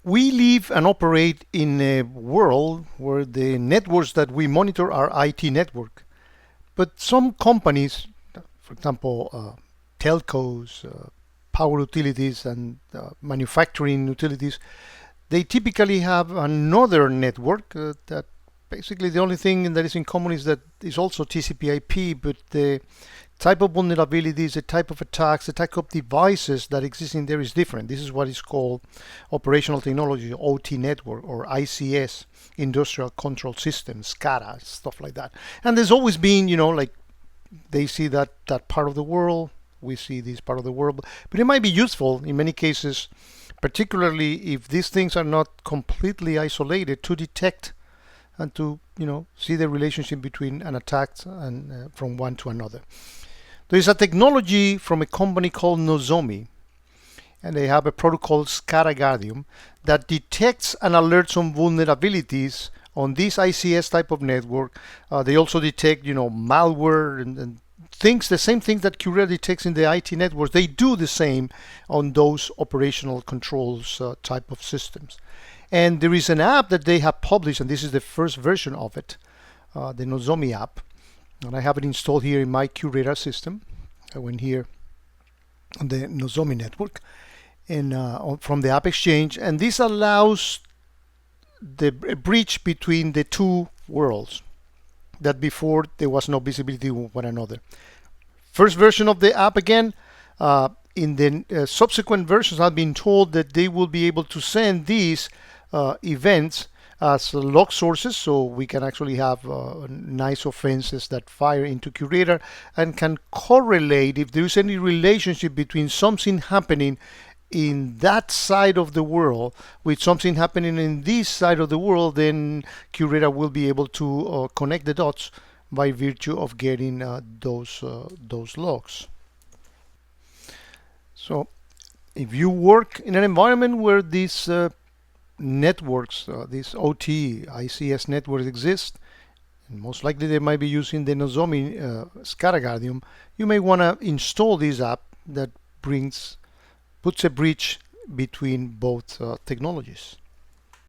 We live and operate in a world where the networks that we monitor are IT network. But some companies, for example, telcos, power utilities, and manufacturing utilities, they typically have another network that basically the only thing that is in common is that it's also TCP/IP, but the type of vulnerabilities, the type of attacks, the type of devices that exist in there is different. This is what is called operational technology, OT network, or ICS, industrial control systems, SCADA, stuff like that. And there's always been, like they see that part of the world, we see this part of the world, but it might be useful in many cases, particularly if these things are not completely isolated, to detect and to see the relationship between an attack and from one to another. There is a technology from a company called Nozomi, and they have a protocol SCADA that detects and alerts on vulnerabilities on this ICS type of network. They also detect, malware and things, the same things that QRadar detects in the IT networks. They do the same on those operational controls type of systems. And there is an app that they have published, and this is the first version of it, the Nozomi app. And I have it installed here in my QRadar system. I went here on the Nozomi network and from the App Exchange, and this allows the bridge between the two worlds that before there was no visibility with one another. First version of the app again. In the subsequent versions, I've been told that they will be able to send these events as log sources, so we can actually have nice offenses that fire into QRadar and can correlate if there is any relationship between something happening in that side of the world with something happening in this side of the world. Then QRadar will be able to connect the dots by virtue of getting those logs. So if you work in an environment where these networks, these OT, ICS networks exist, and most likely they might be using the Nozomi SCADA, you may want to install this app that puts a bridge between both technologies.